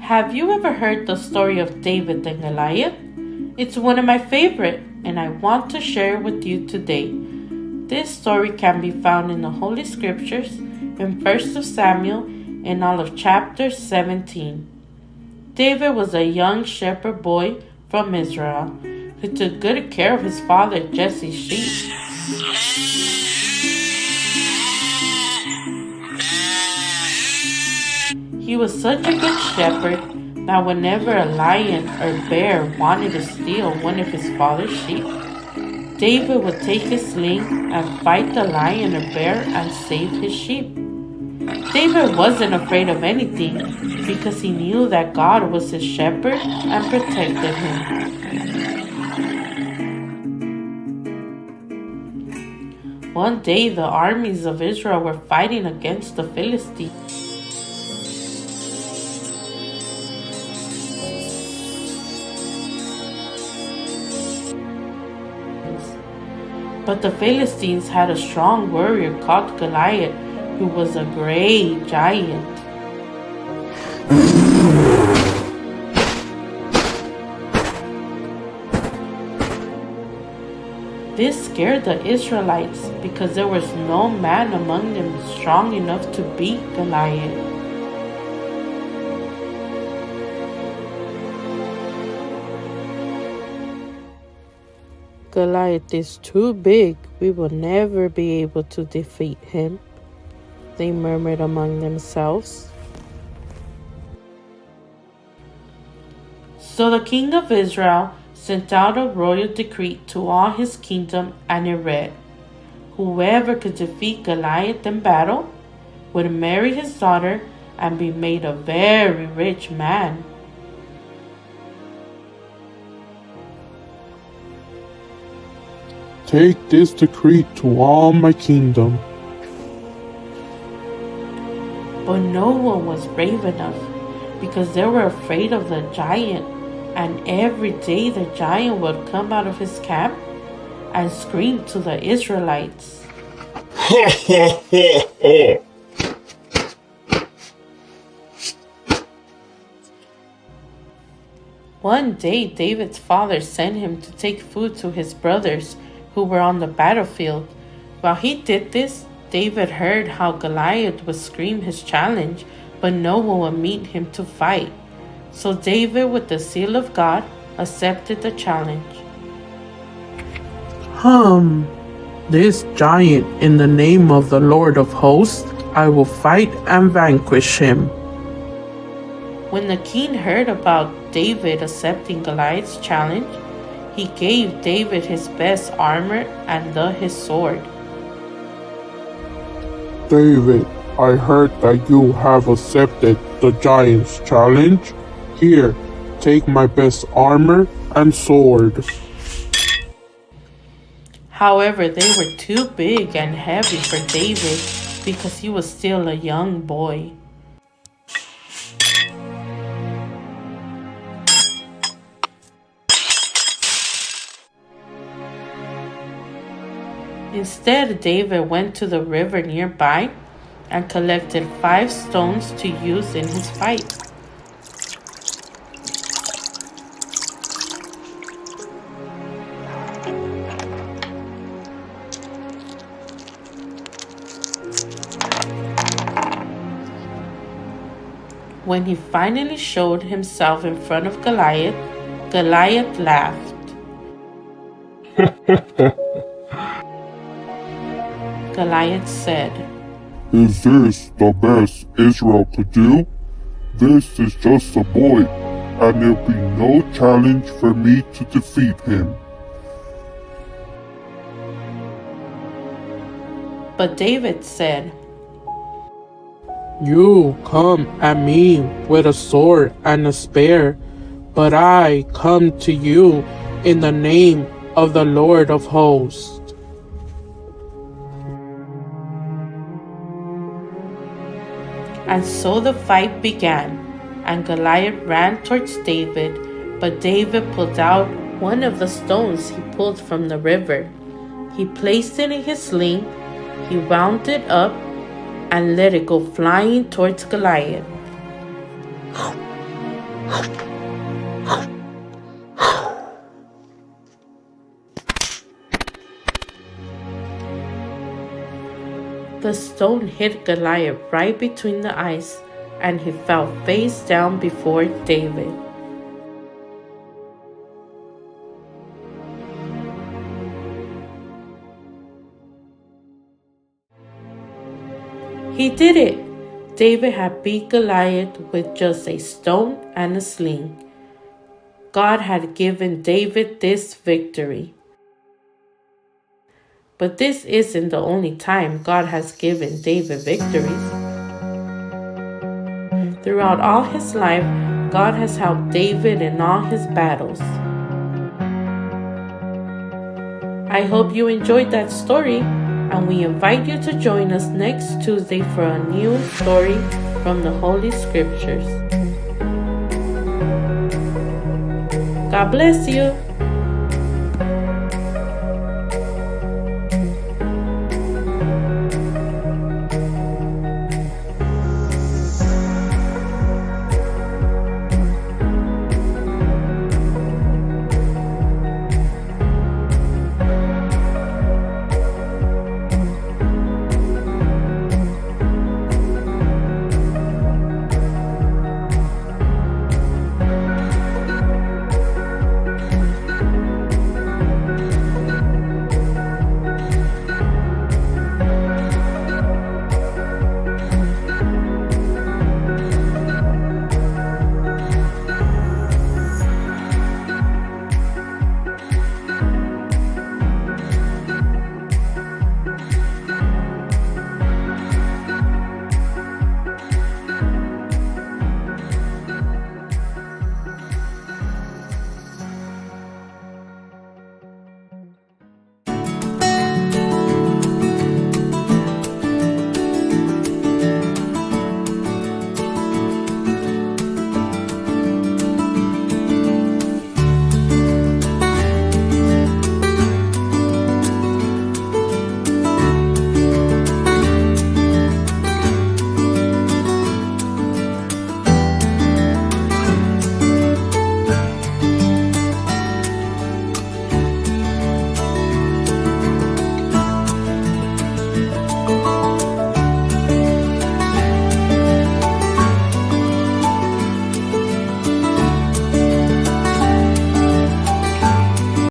Have you ever heard the story of David and Goliath? It's one of my favorite, and I want to share it with you today. This story can be found in the Holy Scriptures in 1 Samuel and all of chapter 17. David was a young shepherd boy from Israel who took good care of his father Jesse's sheep. He was such a good shepherd that whenever a lion or bear wanted to steal one of his father's sheep, David would take his sling and fight the lion or bear and save his sheep. David wasn't afraid of anything because he knew that God was his shepherd and protected him. One day, the armies of Israel were fighting against the Philistines. But the Philistines had a strong warrior called Goliath, who was a great giant. This scared the Israelites because there was no man among them strong enough to beat Goliath. Goliath is too big. We will never be able to defeat him, they murmured among themselves. So the king of Israel sent out a royal decree to all his kingdom, and it read, whoever could defeat Goliath in battle would marry his daughter and be made a very rich man. Take this decree to all my kingdom. But no one was brave enough because they were afraid of the giant, and every day the giant would come out of his camp and scream to the Israelites. Ha ha ha ha! One day David's father sent him to take food to his brothers who were on the battlefield. While he did this, David heard how Goliath would scream his challenge, but no one would meet him to fight. So David, with the seal of God, accepted the challenge. This giant, in the name of the Lord of hosts, I will fight and vanquish him. When the king heard about David accepting Goliath's challenge, he gave David his best armor and his sword. David, I heard that you have accepted the giant's challenge. Here, take my best armor and sword. However, they were too big and heavy for David because he was still a young boy. Instead, David went to the river nearby and collected 5 stones to use in his fight. When he finally showed himself in front of Goliath, Goliath laughed. Goliath said, Is this the best Israel could do? This is just a boy, and there'll be no challenge for me to defeat him. But David said, You come at me with a sword and a spear, but I come to you in the name of the Lord of hosts. And so the fight began, and Goliath ran towards David, but David pulled out one of the stones he pulled from the river. He placed it in his sling, he wound it up, and let it go flying towards Goliath. The stone hit Goliath right between the eyes, and he fell face down before David. He did it! David had beat Goliath with just a stone and a sling. God had given David this victory. But this isn't the only time God has given David victories. Throughout all his life, God has helped David in all his battles. I hope you enjoyed that story, and we invite you to join us next Tuesday for a new story from the Holy Scriptures. God bless you.